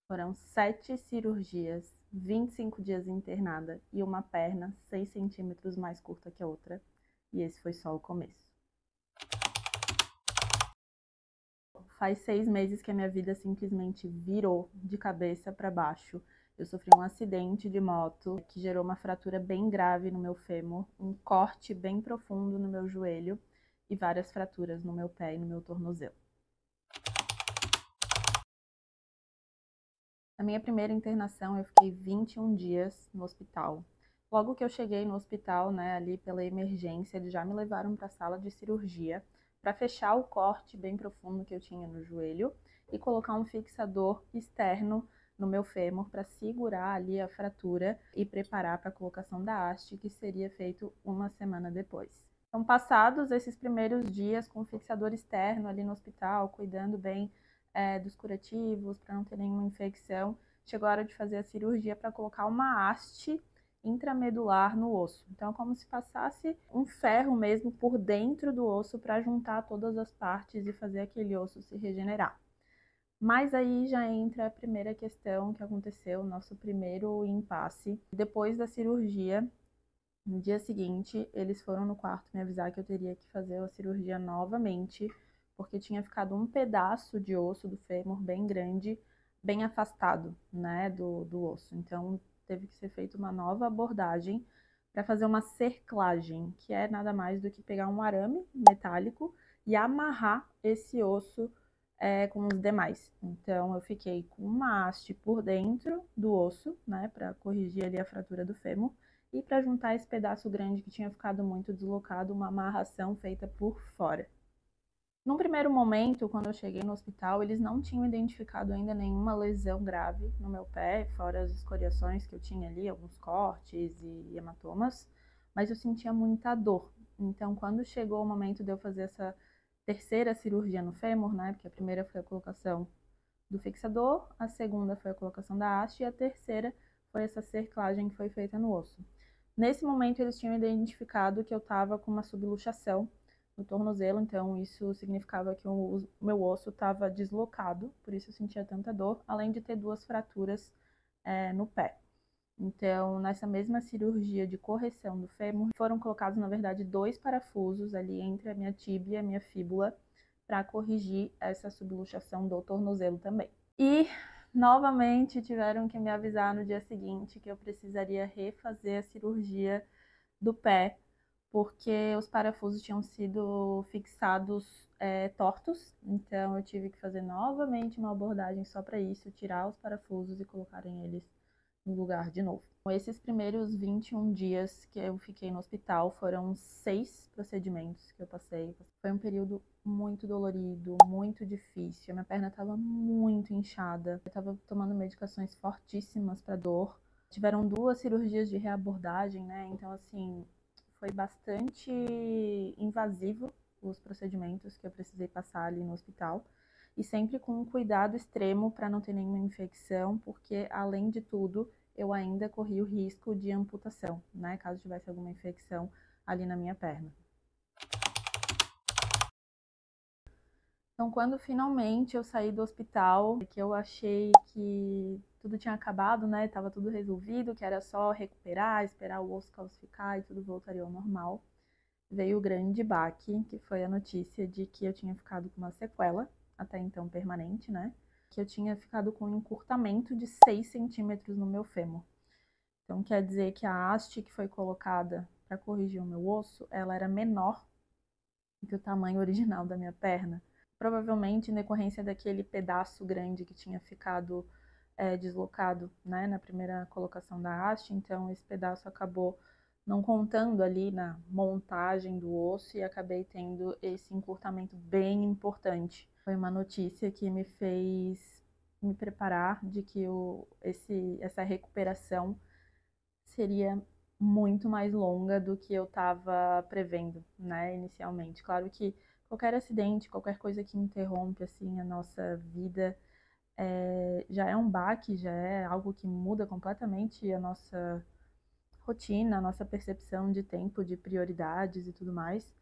Foram 7 cirurgias, 25 dias internada e uma perna 6 centímetros mais curta que a outra. E esse foi só o começo. Faz 6 meses que a minha vida simplesmente virou de cabeça para baixo. Eu sofri um acidente de moto que gerou uma fratura bem grave no meu fêmur, um corte bem profundo no meu joelho e várias fraturas no meu pé e no meu tornozelo. Na minha primeira internação, eu fiquei 21 dias no hospital. Logo que eu cheguei no hospital, ali pela emergência, eles já me levaram para a sala de cirurgia para fechar o corte bem profundo que eu tinha no joelho e colocar um fixador externo no meu fêmur para segurar ali a fratura e preparar para a colocação da haste, que seria feito uma semana depois. Então, passados esses primeiros dias com o fixador externo ali no hospital, cuidando bem dos curativos, para não ter nenhuma infecção, chegou a hora de fazer a cirurgia para colocar uma haste intramedular no osso. Então, é como se passasse um ferro mesmo por dentro do osso para juntar todas as partes e fazer aquele osso se regenerar. Mas aí já entra a primeira questão que aconteceu, nosso primeiro impasse. Depois da cirurgia, no dia seguinte, eles foram no quarto me avisar que eu teria que fazer a cirurgia novamente, porque tinha ficado um pedaço de osso do fêmur bem grande, bem afastado, do osso. Então, teve que ser feita uma nova abordagem para fazer uma cerclagem, que é nada mais do que pegar um arame metálico e amarrar esse osso com os demais. Então, eu fiquei com uma haste por dentro do osso, para corrigir ali a fratura do fêmur, e para juntar esse pedaço grande que tinha ficado muito deslocado, uma amarração feita por fora. Num primeiro momento, quando eu cheguei no hospital, eles não tinham identificado ainda nenhuma lesão grave no meu pé, fora as escoriações que eu tinha ali, alguns cortes e hematomas, mas eu sentia muita dor. Então, quando chegou o momento de eu fazer essa terceira cirurgia no fêmur, porque a primeira foi a colocação do fixador, a segunda foi a colocação da haste e a terceira foi essa cerclagem que foi feita no osso. Nesse momento, eles tinham identificado que eu estava com uma subluxação no tornozelo, então isso significava que o meu osso estava deslocado, por isso eu sentia tanta dor, além de ter 2 fraturas no pé. Então, nessa mesma cirurgia de correção do fêmur, foram colocados, na verdade, 2 parafusos ali entre a minha tíbia e a minha fíbula para corrigir essa subluxação do tornozelo também. E novamente tiveram que me avisar no dia seguinte que eu precisaria refazer a cirurgia do pé, porque os parafusos tinham sido fixados tortos, então eu tive que fazer novamente uma abordagem só para isso, tirar os parafusos e colocarem eles no lugar de novo. Esses primeiros 21 dias que eu fiquei no hospital foram 6 procedimentos que eu passei. Foi um período muito dolorido, muito difícil. A minha perna estava muito inchada. Eu estava tomando medicações fortíssimas para dor. Tiveram 2 cirurgias de reabordagem, Então, assim, foi bastante invasivo os procedimentos que eu precisei passar ali no hospital. E sempre com um cuidado extremo para não ter nenhuma infecção, porque, além de tudo, eu ainda corri o risco de amputação, caso tivesse alguma infecção ali na minha perna. Então, quando finalmente eu saí do hospital, que eu achei que tudo tinha acabado, Tava tudo resolvido, que era só recuperar, esperar o osso calcificar e tudo voltaria ao normal, veio o grande baque, que foi a notícia de que eu tinha ficado com uma sequela, até então permanente, Que eu tinha ficado com um encurtamento de 6 centímetros no meu fêmur. Então, quer dizer que a haste que foi colocada para corrigir o meu osso, ela era menor do que o tamanho original da minha perna. Provavelmente em decorrência daquele pedaço grande que tinha ficado deslocado, na primeira colocação da haste. Então, esse pedaço acabou não contando ali na montagem do osso e acabei tendo esse encurtamento bem importante. Foi uma notícia que me fez me preparar de que essa recuperação seria muito mais longa do que eu estava prevendo, inicialmente. Claro que qualquer acidente, qualquer coisa que interrompe, assim, a nossa vida, já é um baque, já é algo que muda completamente a nossa rotina, a nossa percepção de tempo, de prioridades e tudo mais.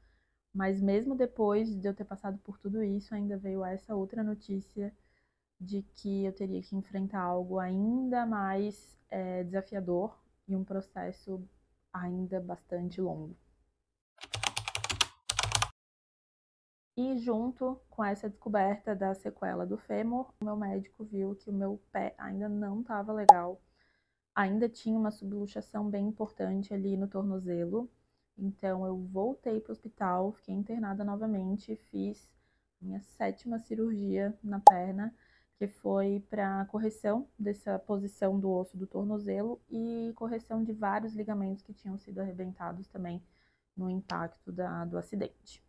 Mas mesmo depois de eu ter passado por tudo isso, ainda veio essa outra notícia de que eu teria que enfrentar algo ainda mais desafiador e um processo ainda bastante longo. E junto com essa descoberta da sequela do fêmur, o meu médico viu que o meu pé ainda não estava legal, ainda tinha uma subluxação bem importante ali no tornozelo. Então eu voltei para o hospital, fiquei internada novamente, fiz minha 7ª cirurgia na perna, que foi para correção dessa posição do osso do tornozelo e correção de vários ligamentos que tinham sido arrebentados também no impacto do acidente.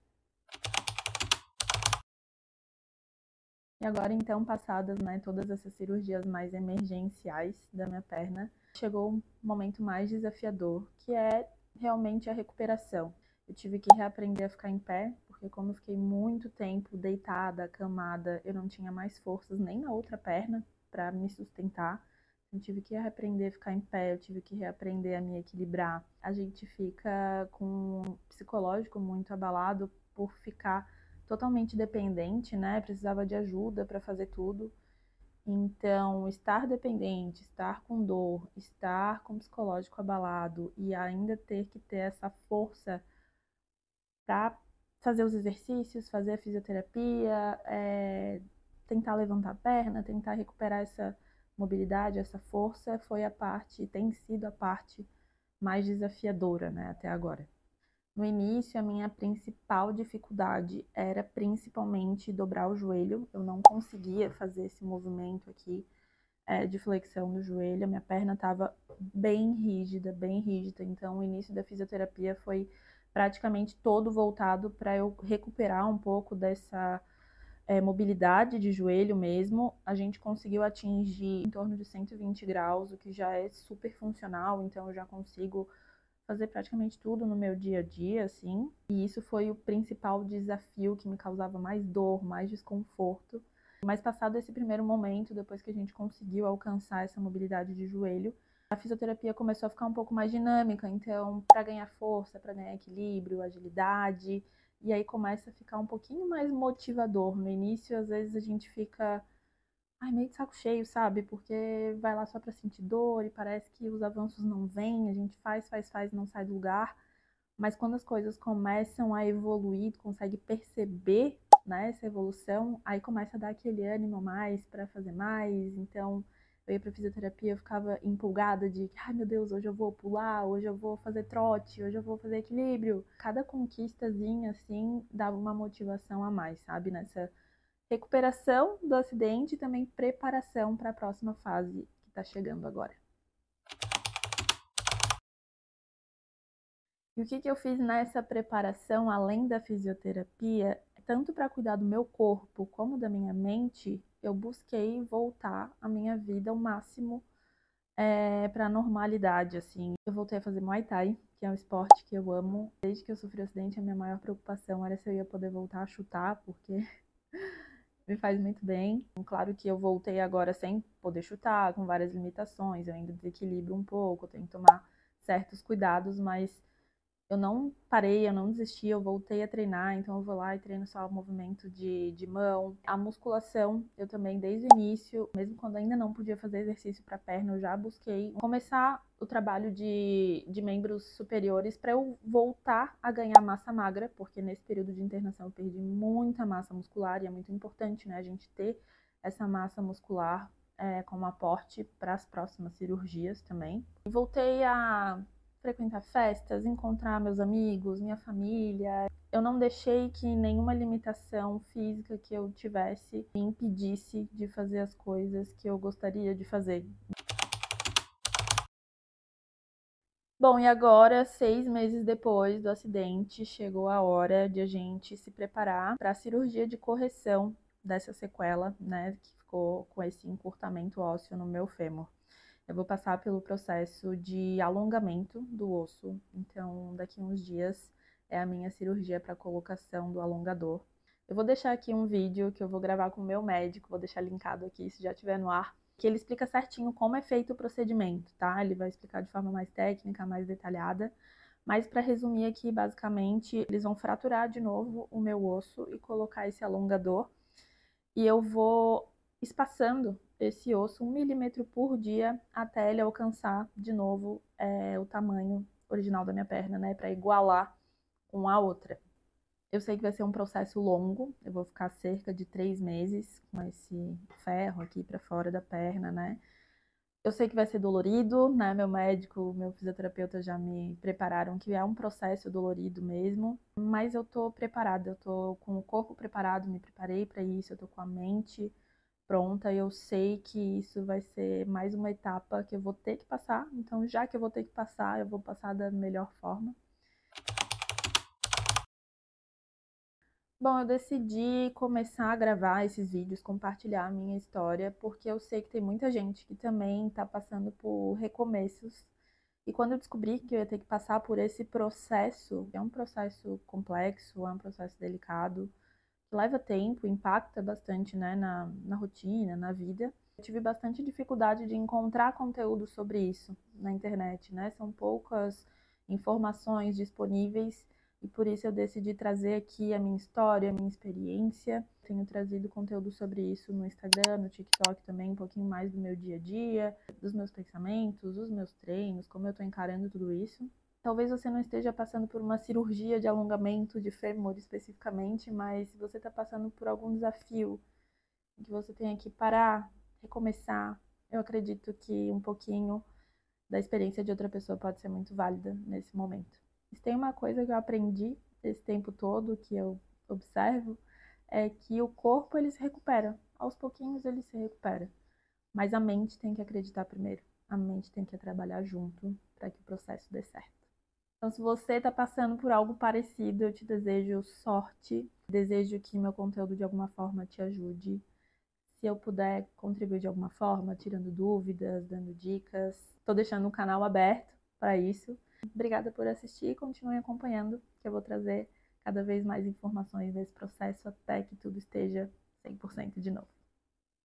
E agora, então, passadas, né, todas essas cirurgias mais emergenciais da minha perna, chegou um momento mais desafiador, que é realmente a recuperação. Eu tive que reaprender a ficar em pé, porque como eu fiquei muito tempo deitada, acamada, eu não tinha mais forças nem na outra perna para me sustentar. Eu tive que reaprender a ficar em pé, eu tive que reaprender a me equilibrar. A gente fica com um psicológico muito abalado por ficar totalmente dependente, né? Precisava de ajuda para fazer tudo. Então, estar dependente, estar com dor, estar com o psicológico abalado e ainda ter que ter essa força para fazer os exercícios, fazer a fisioterapia, tentar levantar a perna, tentar recuperar essa mobilidade, essa força, foi a parte, tem sido a parte mais desafiadora, né, até agora. No início, a minha principal dificuldade era principalmente dobrar o joelho. Eu não conseguia fazer esse movimento aqui de flexão do joelho. A minha perna estava bem rígida, bem rígida. Então, o início da fisioterapia foi praticamente todo voltado para eu recuperar um pouco dessa mobilidade de joelho mesmo. A gente conseguiu atingir em torno de 120 graus, o que já é super funcional. Então, eu já consigo fazer praticamente tudo no meu dia a dia, assim. E isso foi o principal desafio que me causava mais dor, mais desconforto. Mas passado esse primeiro momento, depois que a gente conseguiu alcançar essa mobilidade de joelho, a fisioterapia começou a ficar um pouco mais dinâmica. Então, para ganhar força, para ganhar equilíbrio, agilidade, e aí começa a ficar um pouquinho mais motivador. No início, às vezes a gente fica meio de saco cheio, sabe? Porque vai lá só pra sentir dor e parece que os avanços não vêm, a gente faz, não sai do lugar. Mas quando as coisas começam a evoluir, tu consegue perceber, né, essa evolução, aí começa a dar aquele ânimo a mais pra fazer mais. Então, eu ia pra fisioterapia, eu ficava empolgada de, ai meu Deus, hoje eu vou pular, hoje eu vou fazer trote, hoje eu vou fazer equilíbrio. Cada conquistazinha, assim, dava uma motivação a mais, sabe? Nessa recuperação do acidente e também preparação para a próxima fase que está chegando agora. E o que eu fiz nessa preparação, além da fisioterapia, tanto para cuidar do meu corpo como da minha mente, eu busquei voltar a minha vida ao máximo para a normalidade, assim. Eu voltei a fazer Muay Thai, que é um esporte que eu amo. Desde que eu sofri o acidente, a minha maior preocupação era se eu ia poder voltar a chutar, porque me faz muito bem. Claro que eu voltei agora sem poder chutar, com várias limitações, eu ainda desequilibro um pouco, tenho que tomar certos cuidados, mas eu não parei, eu não desisti, eu voltei a treinar, então eu vou lá e treino só o movimento de mão. A musculação, eu também desde o início, mesmo quando ainda não podia fazer exercício para perna, eu já busquei começar o trabalho de membros superiores para eu voltar a ganhar massa magra, porque nesse período de internação eu perdi muita massa muscular e é muito importante, né, a gente ter essa massa muscular como aporte para as próximas cirurgias também. E voltei a frequentar festas, encontrar meus amigos, minha família. Eu não deixei que nenhuma limitação física que eu tivesse me impedisse de fazer as coisas que eu gostaria de fazer. Bom, e agora, 6 meses depois do acidente, chegou a hora de a gente se preparar para a cirurgia de correção dessa sequela, né, que ficou com esse encurtamento ósseo no meu fêmur. Eu vou passar pelo processo de alongamento do osso, então daqui a uns dias é a minha cirurgia para colocação do alongador. Eu vou deixar aqui um vídeo que eu vou gravar com o meu médico, vou deixar linkado aqui se já estiver no ar, que ele explica certinho como é feito o procedimento, tá? Ele vai explicar de forma mais técnica, mais detalhada, mas para resumir aqui, basicamente, eles vão fraturar de novo o meu osso e colocar esse alongador, e eu vou espaçando esse osso 1 milímetro por dia até ele alcançar de novo o tamanho original da minha perna, né, para igualar com a outra. Eu sei que vai ser um processo longo, eu vou ficar cerca de 3 meses com esse ferro aqui para fora da perna, né? Eu sei que vai ser dolorido, né? Meu médico, meu fisioterapeuta já me prepararam que é um processo dolorido mesmo, mas eu tô preparada, eu tô com o corpo preparado, me preparei para isso, eu tô com a mente pronta, eu sei que isso vai ser mais uma etapa que eu vou ter que passar, então já que eu vou ter que passar, eu vou passar da melhor forma. Bom, eu decidi começar a gravar esses vídeos, compartilhar a minha história, porque eu sei que tem muita gente que também está passando por recomeços. E quando eu descobri que eu ia ter que passar por esse processo, é um processo complexo, é um processo delicado, que leva tempo, impacta bastante, né, na rotina, na vida. Eu tive bastante dificuldade de encontrar conteúdo sobre isso na internet, né? São poucas informações disponíveis e por isso eu decidi trazer aqui a minha história, a minha experiência. Tenho trazido conteúdo sobre isso no Instagram, no TikTok também, um pouquinho mais do meu dia a dia, dos meus pensamentos, dos meus treinos, como eu estou encarando tudo isso. Talvez você não esteja passando por uma cirurgia de alongamento de fêmur especificamente, mas se você está passando por algum desafio em que você tenha que parar, recomeçar, eu acredito que um pouquinho da experiência de outra pessoa pode ser muito válida nesse momento. Se tem uma coisa que eu aprendi esse tempo todo, que eu observo, é que o corpo ele se recupera, aos pouquinhos ele se recupera, mas a mente tem que acreditar primeiro, a mente tem que trabalhar junto para que o processo dê certo. Então, se você está passando por algo parecido, eu te desejo sorte, desejo que meu conteúdo de alguma forma te ajude. Se eu puder contribuir de alguma forma, tirando dúvidas, dando dicas, estou deixando o canal aberto para isso. Obrigada por assistir e continue acompanhando, que eu vou trazer cada vez mais informações desse processo até que tudo esteja 100% de novo.